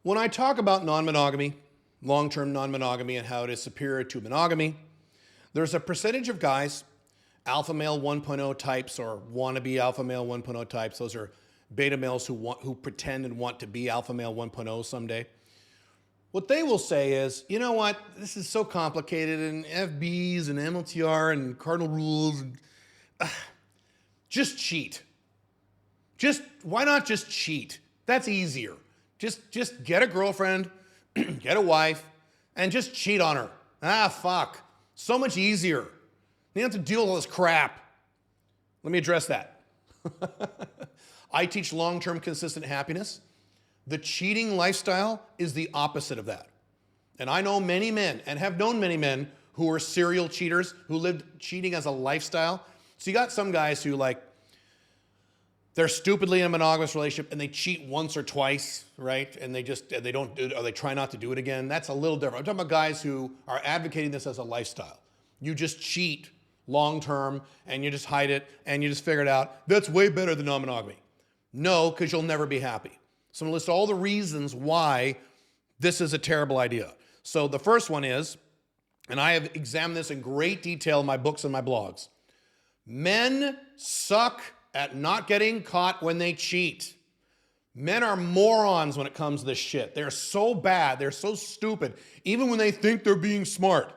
When I talk about non-monogamy, long-term non-monogamy, and how it is superior to monogamy, there's a percentage of guys, alpha male 1.0 types or wannabe alpha male 1.0 types. Those are beta males who pretend and want to be alpha male 1.0 someday. What they will say is, you know what, this is so complicated, and FBs and MLTR and cardinal rules, and, just cheat. Why not just cheat? That's easier. Just get a girlfriend, get a wife, and just cheat on her. Fuck. So much easier. You don't have to deal with all this crap. Let me address that. I teach long-term consistent happiness. The cheating lifestyle is the opposite of that. And I know many men, and have known many men, who are serial cheaters, who lived cheating as a lifestyle. So you got some guys who they're stupidly in a monogamous relationship and they cheat once or twice, right? And they don't do it, or they try not to do it again. That's a little different. I'm talking about guys who are advocating this as a lifestyle. You just cheat long-term and you just hide it and you just figure it out. That's way better than non-monogamy. No, because you'll never be happy. So I'm gonna list all the reasons why this is a terrible idea. So the first one is, and I have examined this in great detail in my books and my blogs, men suck at not getting caught when they cheat. Men are morons when it comes to this shit. They're so bad, they're so stupid, even when they think they're being smart.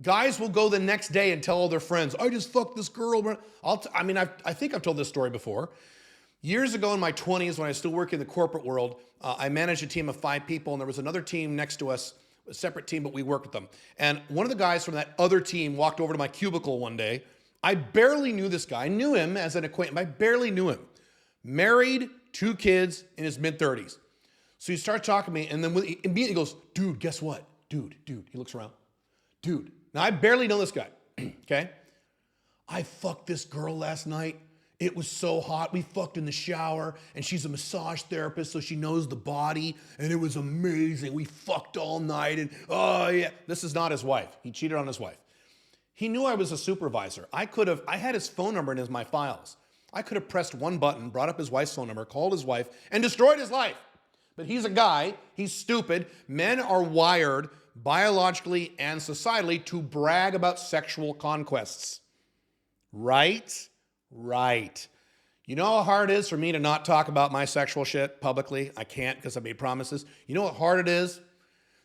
Guys will go the next day and tell all their friends, I just fucked this girl. I think I've told this story before. Years ago in my 20s, when I was still working in the corporate world, I managed a team of 5 people, and there was another team next to us, a separate team, but we worked with them. And one of the guys from that other team walked over to my cubicle one day. I barely knew this guy. I knew him as an acquaintance. I barely knew him. Married, 2 kids, in his mid-30s. So he starts talking to me, and then he immediately goes, dude, guess what? Dude. He looks around. Dude. Now, I barely know this guy, okay? I fucked this girl last night. It was so hot. We fucked in the shower, and she's a massage therapist, so she knows the body, and it was amazing. We fucked all night, and oh, yeah. This is not his wife. He cheated on his wife. He knew I was a supervisor. I had his phone number in my files. I could have pressed one button, brought up his wife's phone number, called his wife, and destroyed his life. But he's a guy. He's stupid. Men are wired biologically and societally to brag about sexual conquests. Right? Right. You know how hard it is for me to not talk about my sexual shit publicly? I can't because I made promises. You know how hard it is?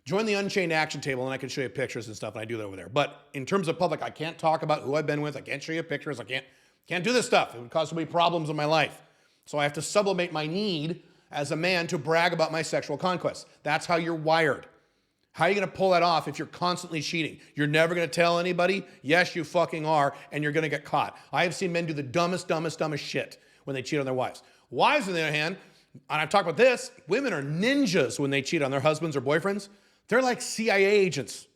Join the Unchained Action Table and I can show you pictures and stuff, and I do that over there. But in terms of public, I can't talk about who I've been with. I can't show you pictures. I can't do this stuff. It would cause so many problems in my life. So I have to sublimate my need as a man to brag about my sexual conquests. That's how you're wired. How are you going to pull that off if you're constantly cheating? You're never going to tell anybody? Yes, you fucking are, and you're going to get caught. I have seen men do the dumbest shit when they cheat on their wives. Wives, on the other hand, and I've talked about this, women are ninjas when they cheat on their husbands or boyfriends. They're like CIA agents.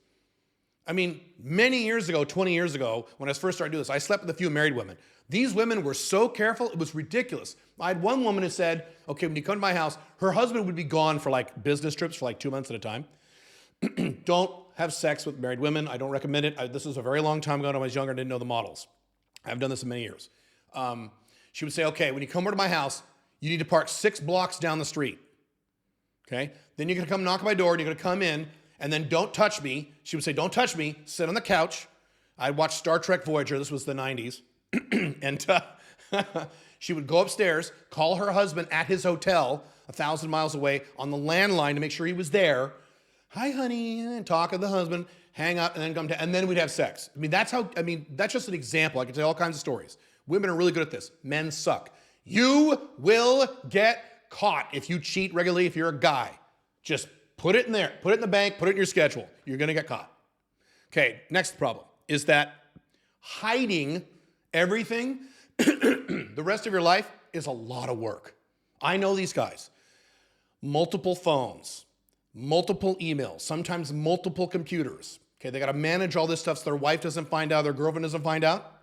I mean, many years ago, 20 years ago, when I first started doing this, I slept with a few married women. These women were so careful, it was ridiculous. I had one woman who said, okay, when you come to my house, her husband would be gone for business trips for 2 months at a time. Don't have sex with married women. I don't recommend it. This was a very long time ago when I was younger and didn't know the models. I've done this in many years. She would say, okay, when you come over to my house, you need to park 6 blocks down the street. Okay? Then you're going to come knock on my door and you're going to come in and then don't touch me. She would say, don't touch me. Sit on the couch. I'd watch Star Trek Voyager. This was the 90s. And she would go upstairs, call her husband at his hotel 1,000 miles away on the landline to make sure he was there. Hi, honey, and talk to the husband, hang up, and then come to, and then we'd have sex. That's just an example. I can tell you all kinds of stories. Women are really good at this. Men suck. You will get caught if you cheat regularly if you're a guy. Just put it in there. Put it in the bank. Put it in your schedule. You're going to get caught. Okay, next problem is that hiding everything the rest of your life is a lot of work. I know these guys. Multiple phones. Multiple emails, sometimes multiple computers. Okay, they got to manage all this stuff so their wife doesn't find out, their girlfriend doesn't find out.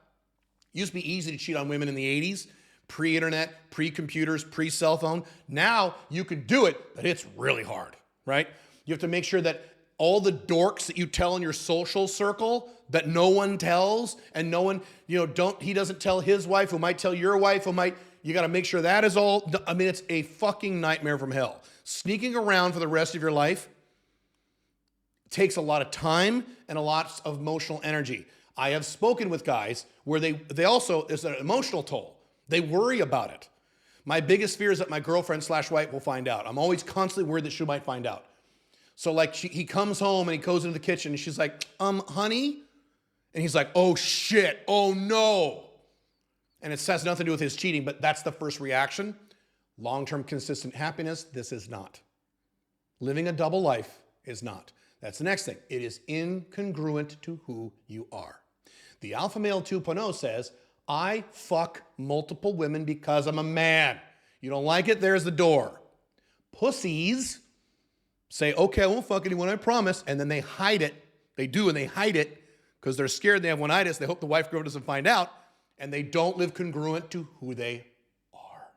It used to be easy to cheat on women in the 80s, pre-internet, pre-computers, pre-cell phone. Now you can do it, but it's really hard, right? You have to make sure that all the dorks that you tell in your social circle that no one tells, and no one, he doesn't tell his wife, who might tell your wife, who might, You got to make sure that is all. I mean, it's a fucking nightmare from hell. Sneaking around for the rest of your life takes a lot of time and a lot of emotional energy. I have spoken with guys where they also, there's an emotional toll. They worry about it. My biggest fear is that my girlfriend/wife will find out. I'm always constantly worried that she might find out. So like he comes home and he goes into the kitchen and she's like, honey? And he's like, oh shit, oh no. And it has nothing to do with his cheating, but that's the first reaction. Long-term consistent happiness, this is not. Living a double life is not. That's the next thing. It is incongruent to who you are. The Alpha Male 2.0 says, I fuck multiple women because I'm a man. You don't like it? There's the door. Pussies say, okay, I won't fuck anyone, I promise. And then they hide it. They do, and they hide it because they're scared they have one-itis. They hope the wife girl doesn't find out. And they don't live congruent to who they are.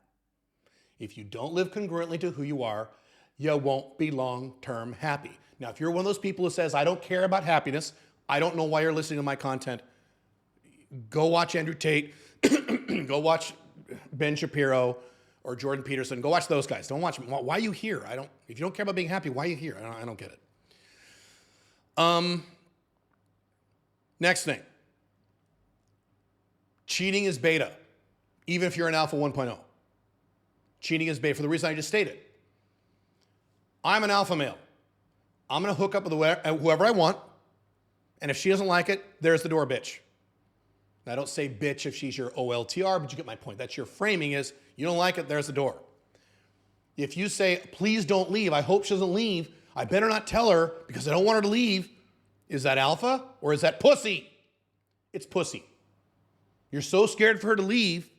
If you don't live congruently to who you are, you won't be long-term happy. Now, if you're one of those people who says, I don't care about happiness, I don't know why you're listening to my content, go watch Andrew Tate, go watch Ben Shapiro or Jordan Peterson. Go watch those guys. Don't watch me. Why are you here? If you don't care about being happy, why are you here? I don't get it. Next thing. Cheating is beta, even if you're an Alpha 1.0. Cheating is beta for the reason I just stated. I'm an alpha male. I'm going to hook up with whoever I want, and if she doesn't like it, there's the door, bitch. Now, I don't say bitch if she's your OLTR, but you get my point. That's your framing is, you don't like it, there's the door. If you say, please don't leave, I hope she doesn't leave, I better not tell her because I don't want her to leave, is that alpha or is that pussy? It's pussy. You're so scared for her to leave,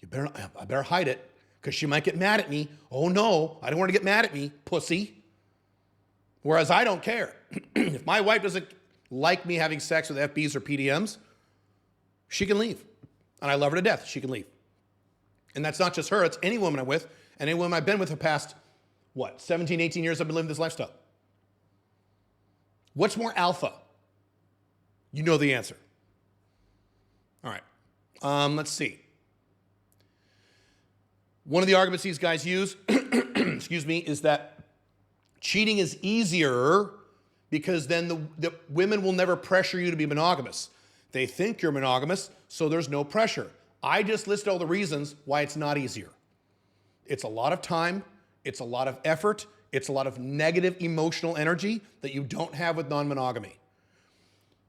I better hide it because she might get mad at me. Oh no, I don't want her to get mad at me, pussy. Whereas I don't care. If my wife doesn't like me having sex with FBs or PDMs, she can leave. And I love her to death. She can leave. And that's not just her. It's any woman I'm with and any woman I've been with the past, 17, 18 years I've been living this lifestyle. What's more alpha? You know the answer. All right. Let's see. One of the arguments these guys use, excuse me, is that cheating is easier because then the women will never pressure you to be monogamous. They think you're monogamous, so there's no pressure. I just listed all the reasons why it's not easier. It's a lot of time, it's a lot of effort, it's a lot of negative emotional energy that you don't have with non-monogamy.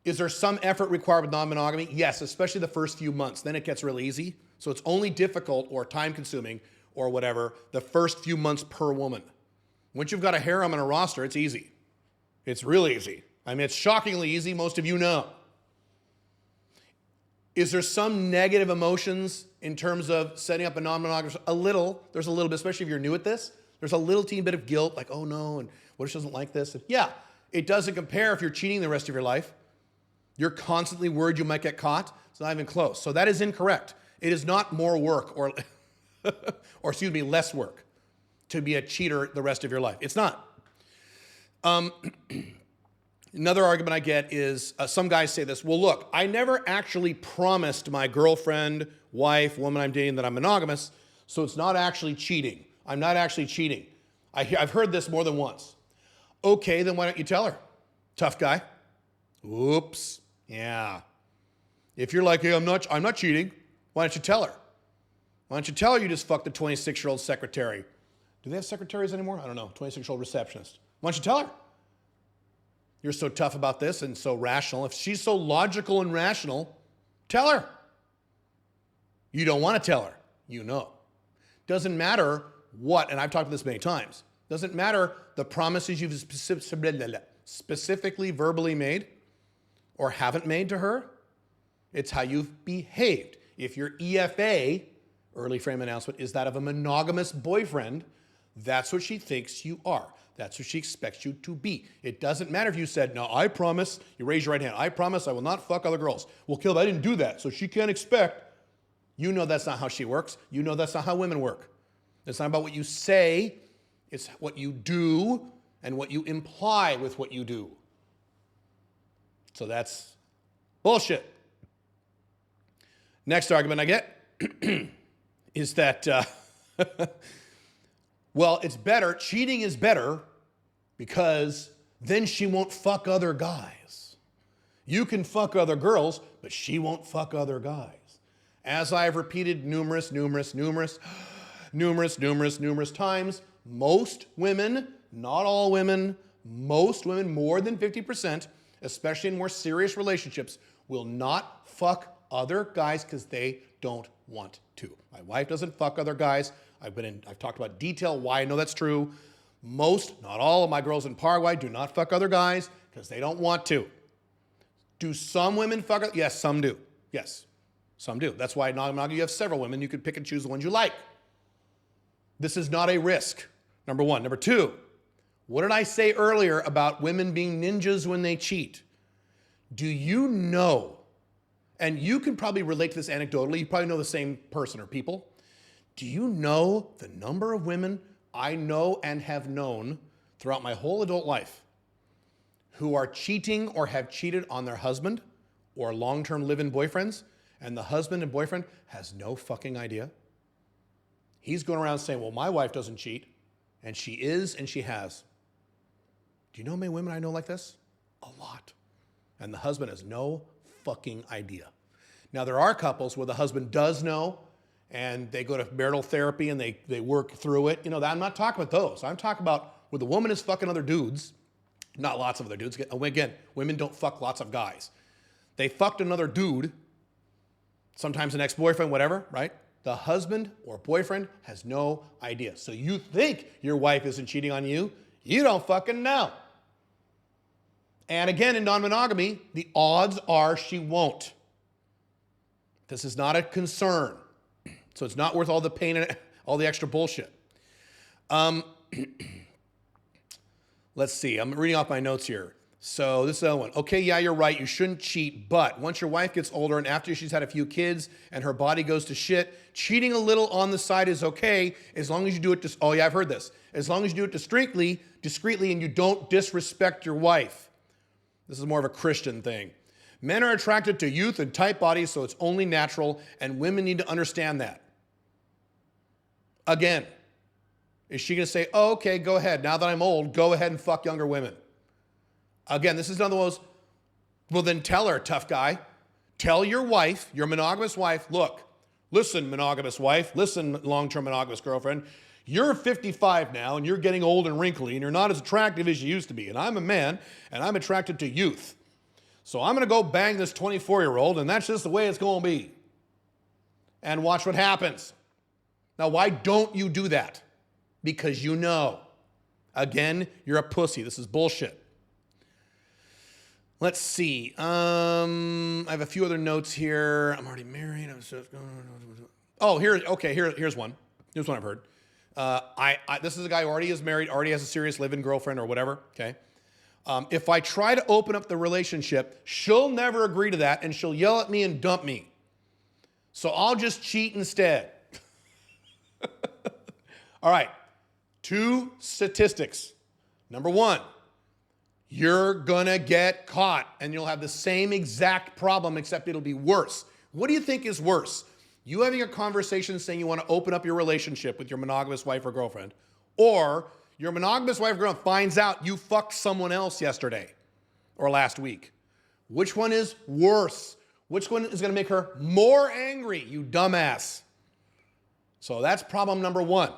Is there some effort required with non-monogamy? Yes, especially the first few months. Then it gets really easy. So it's only difficult or time-consuming or whatever the first few months per woman. Once you've got a harem and a roster, it's easy. It's really easy. I mean, it's shockingly easy. Most of you know. Is there some negative emotions in terms of setting up a non-monogamous? A little. There's a little bit, especially if you're new at this. There's a little teeny bit of guilt, like, oh no, and what if she doesn't like this? And yeah, it doesn't compare if you're cheating the rest of your life. You're constantly worried you might get caught. It's not even close. So that is incorrect. It is not more work or excuse me, less work to be a cheater the rest of your life. It's not. Another argument I get is some guys say this, well, look, I never actually promised my girlfriend, wife, woman I'm dating that I'm monogamous, so it's not actually cheating. I'm not actually cheating. I've heard this more than once. Okay, then why don't you tell her? Tough guy. Oops. Yeah. If you're like, hey, I'm not cheating, why don't you tell her? Why don't you tell her you just fucked the 26-year-old secretary? Do they have secretaries anymore? I don't know. 26-year-old receptionist. Why don't you tell her? You're so tough about this and so rational. If she's so logical and rational, tell her. You don't want to tell her. You know. Doesn't matter what, and I've talked about this many times, doesn't matter the promises you've specifically verbally made or haven't made to her. It's how you've behaved. If your EFA, early frame announcement, is that of a monogamous boyfriend, that's what she thinks you are. That's what she expects you to be. It doesn't matter if you said, no, I promise, you raise your right hand, I promise I will not fuck other girls. Well, Caleb, I didn't do that, so she can't expect. You know that's not how she works. You know that's not how women work. It's not about what you say, it's what you do and what you imply with what you do. So that's bullshit. Next argument I get is that, well, it's better. Cheating is better because then she won't fuck other guys. You can fuck other girls, but she won't fuck other guys. As I've repeated numerous times, most women, not all women, most women, more than 50%, especially in more serious relationships, will not fuck other guys because they don't want to. My wife doesn't fuck other guys. I've talked about detail why I know that's true. Most, not all of my girls in Paraguay do not fuck other guys because they don't want to. Do some women fuck? Yes, some do. Yes, some do. That's why you have several women. You can pick and choose the ones you like. This is not a risk, number one. Number two, what did I say earlier about women being ninjas when they cheat? Do you know, and you can probably relate to this anecdotally, you probably know the same person or people. Do you know the number of women I know and have known throughout my whole adult life who are cheating or have cheated on their husband or long-term live-in boyfriends, and the husband and boyfriend has no fucking idea? He's going around saying, well, my wife doesn't cheat, and she is and she has. Do you know how many women I know like this? A lot. And the husband has no fucking idea. Now, there are couples where the husband does know, and they go to marital therapy and they work through it. You know, I'm not talking about those. I'm talking about where the woman is fucking other dudes, not lots of other dudes. Again, women don't fuck lots of guys. They fucked another dude, sometimes an ex-boyfriend, whatever, right? The husband or boyfriend has no idea. So you think your wife isn't cheating on you. You don't fucking know. And again, in non-monogamy, the odds are she won't. This is not a concern. So it's not worth all the pain and all the extra bullshit. Let's see. I'm reading off my notes here. So this is the other one. Okay, yeah, you're right. You shouldn't cheat. But once your wife gets older and after she's had a few kids and her body goes to shit, cheating a little on the side is okay as long as you do it. Oh, yeah, I've heard this. As long as you do it discreetly, and you don't disrespect your wife. This is more of a Christian thing. Men are attracted to youth and tight bodies, so it's only natural, and women need to understand that. Again, is she going to say, oh, okay, go ahead. Now that I'm old, go ahead and fuck younger women? Again, this is another one of those, well, then tell her, tough guy. Tell your wife, your monogamous wife, look, listen, monogamous wife, listen, long-term monogamous girlfriend, you're 55 now, and you're getting old and wrinkly, and you're not as attractive as you used to be. And I'm a man, and I'm attracted to youth. So I'm going to go bang this 24-year-old, and that's just the way it's going to be. And watch what happens. Now, why don't you do that? Because you know. Again, you're a pussy. This is bullshit. Let's see. I have a few other notes here. I'm already married. Oh, here's one. Here's one I've heard. This is a guy who already is married, already has a serious live-in girlfriend or whatever, okay? If I try to open up the relationship, she'll never agree to that, and she'll yell at me and dump me. So I'll just cheat instead. All right, 2 statistics. Number 1, you're gonna get caught, and you'll have the same exact problem, except it'll be worse. What do you think is worse? You having a conversation saying you want to open up your relationship with your monogamous wife or girlfriend, or your monogamous wife or girlfriend finds out you fucked someone else yesterday or last week. Which one is worse? Which one is going to make her more angry, you dumbass? So that's problem number 1.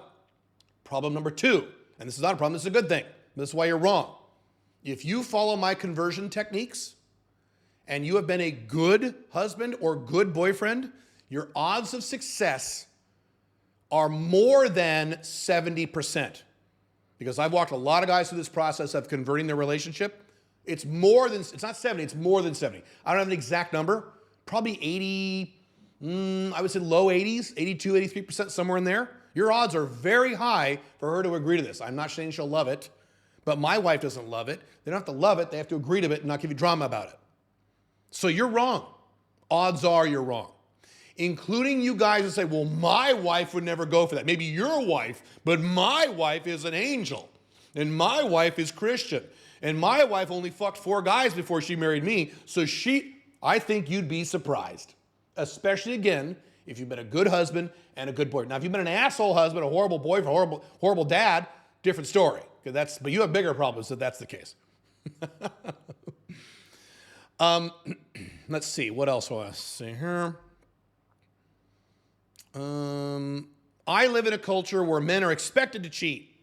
Problem number 2, and this is not a problem, this is a good thing. This is why you're wrong. If you follow my conversion techniques and you have been a good husband or good boyfriend, your odds of success are more than 70%. Because I've walked a lot of guys through this process of converting their relationship. It's not 70, it's more than 70. I don't have an exact number. Probably 80, I would say low 80s, 82, 83%, somewhere in there. Your odds are very high for her to agree to this. I'm not saying she'll love it, but my wife doesn't love it. They don't have to love it, they have to agree to it and not give you drama about it. So you're wrong. Odds are you're wrong. Including you guys who say, well, my wife would never go for that. Maybe your wife, but my wife is an angel, and my wife is Christian, and my wife only fucked 4 guys before she married me, so I think you'd be surprised. Especially, again, if you've been a good husband and a good boy. Now, if you've been an asshole husband, a horrible boyfriend, horrible dad, different story. But you have bigger problems if that's the case. Let's see. What else will I say here? I live in a culture where men are expected to cheat.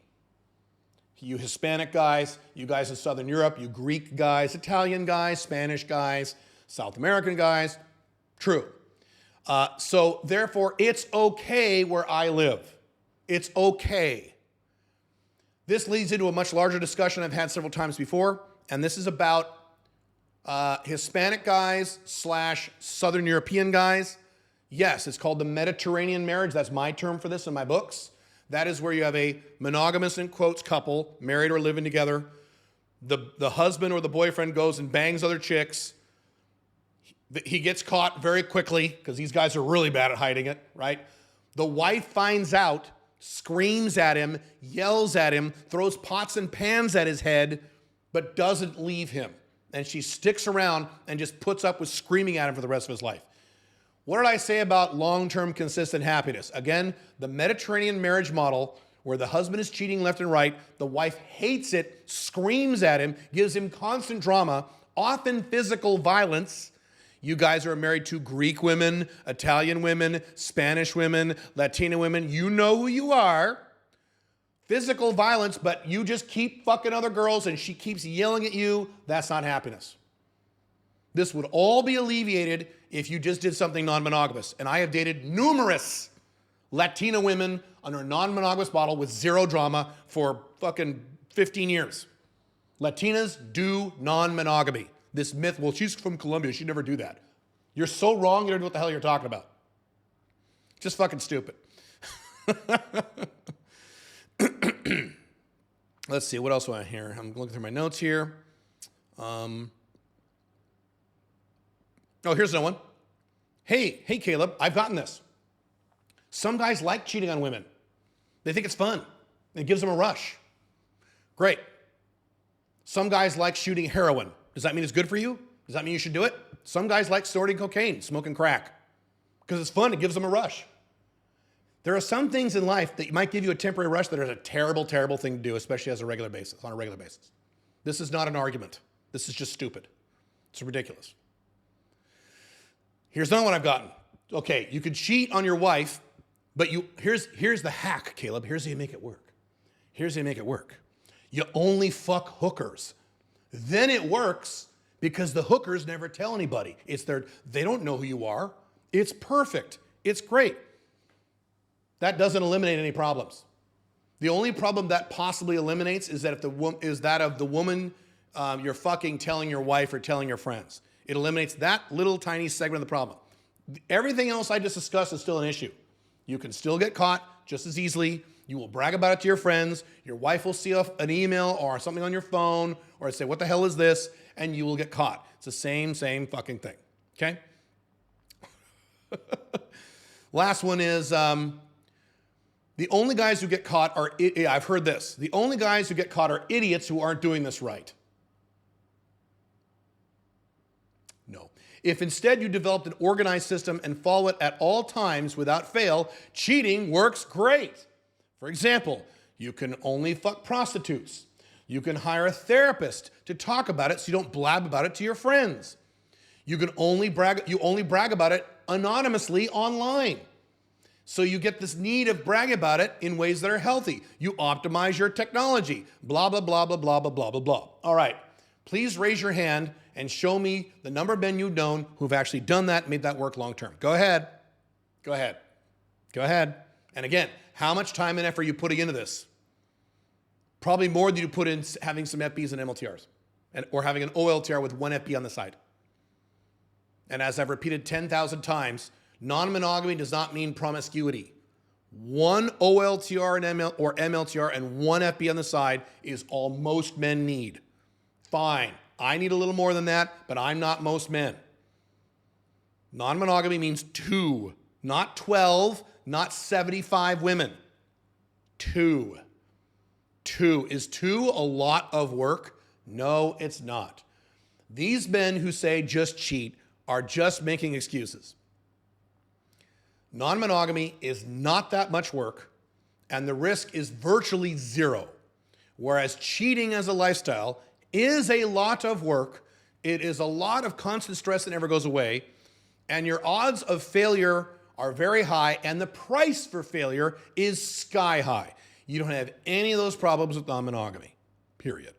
You Hispanic guys, you guys in Southern Europe, you Greek guys, Italian guys, Spanish guys, South American guys. True. So therefore, it's okay where I live. It's okay. This leads into a much larger discussion I've had several times before, and this is about Hispanic guys / Southern European guys. Yes, it's called the Mediterranean marriage. That's my term for this in my books. That is where you have a monogamous, in quotes, couple, married or living together. The husband or the boyfriend goes and bangs other chicks. He gets caught very quickly because these guys are really bad at hiding it, right? The wife finds out, screams at him, yells at him, throws pots and pans at his head, but doesn't leave him. And she sticks around and just puts up with screaming at him for the rest of his life. What did I say about long-term consistent happiness? Again, the Mediterranean marriage model where the husband is cheating left and right, the wife hates it, screams at him, gives him constant drama, often physical violence. You guys are married to Greek women, Italian women, Spanish women, Latina women. You know who you are. Physical violence, but you just keep fucking other girls and she keeps yelling at you. That's not happiness. This would all be alleviated if you just did something non-monogamous. And I have dated numerous Latina women under a non-monogamous model with zero drama for fucking 15 years. Latinas do non-monogamy. This myth, well, she's from Colombia, she'd never do that. You're so wrong, you don't know what the hell you're talking about. Just fucking stupid. Let's see, what else do I hear? I'm looking through my notes here. Oh, here's another one. Hey, Caleb, I've gotten this. Some guys like cheating on women. They think it's fun. It gives them a rush. Great. Some guys like shooting heroin. Does that mean it's good for you? Does that mean you should do it? Some guys like snorting cocaine, smoking crack, because it's fun. It gives them a rush. There are some things in life that might give you a temporary rush that are a terrible, terrible thing to do, especially on a regular basis. This is not an argument. This is just stupid. It's ridiculous. Here's another one I've gotten. Okay, you can cheat on your wife, but here's the hack, Caleb. Here's how you make it work. You only fuck hookers. Then it works because the hookers never tell anybody. They don't know who you are. It's perfect. It's great. That doesn't eliminate any problems. The only problem that possibly eliminates is that of the woman you're fucking telling your wife or telling your friends. It eliminates that little tiny segment of the problem. Everything else I just discussed is still an issue. You can still get caught just as easily. You will brag about it to your friends. Your wife will see an email or something on your phone or say, what the hell is this? And you will get caught. It's the same fucking thing. Okay? Last one is the only guys who get caught are, I've heard this, the only guys who get caught are idiots who aren't doing this right. No. If instead you developed an organized system and follow it at all times without fail, cheating works great. For example, you can only fuck prostitutes. You can hire a therapist to talk about it so you don't blab about it to your friends. You only brag about it anonymously online. So you get this need of bragging about it in ways that are healthy. You optimize your technology. Blah, blah, blah, blah, blah, blah, blah, blah, blah. All right. Please raise your hand and show me the number of men you've known who've actually done that, made that work long term. Go ahead. And again, how much time and effort are you putting into this? Probably more than you put in having some FBs and MLTRs or having an OLTR with one FB on the side. And as I've repeated 10,000 times, non-monogamy does not mean promiscuity. One OLTR and MLTR and one FB on the side is all most men need. Fine. I need a little more than that, but I'm not most men. Non-monogamy means 2, not 12, not 75 women. 2. Is 2 a lot of work? No, it's not. These men who say just cheat are just making excuses. Non-monogamy is not that much work, and the risk is virtually zero. Whereas cheating as a lifestyle is a lot of work. It is a lot of constant stress that never goes away, and your odds of failure are very high, and the price for failure is sky high. You don't have any of those problems with non-monogamy, period.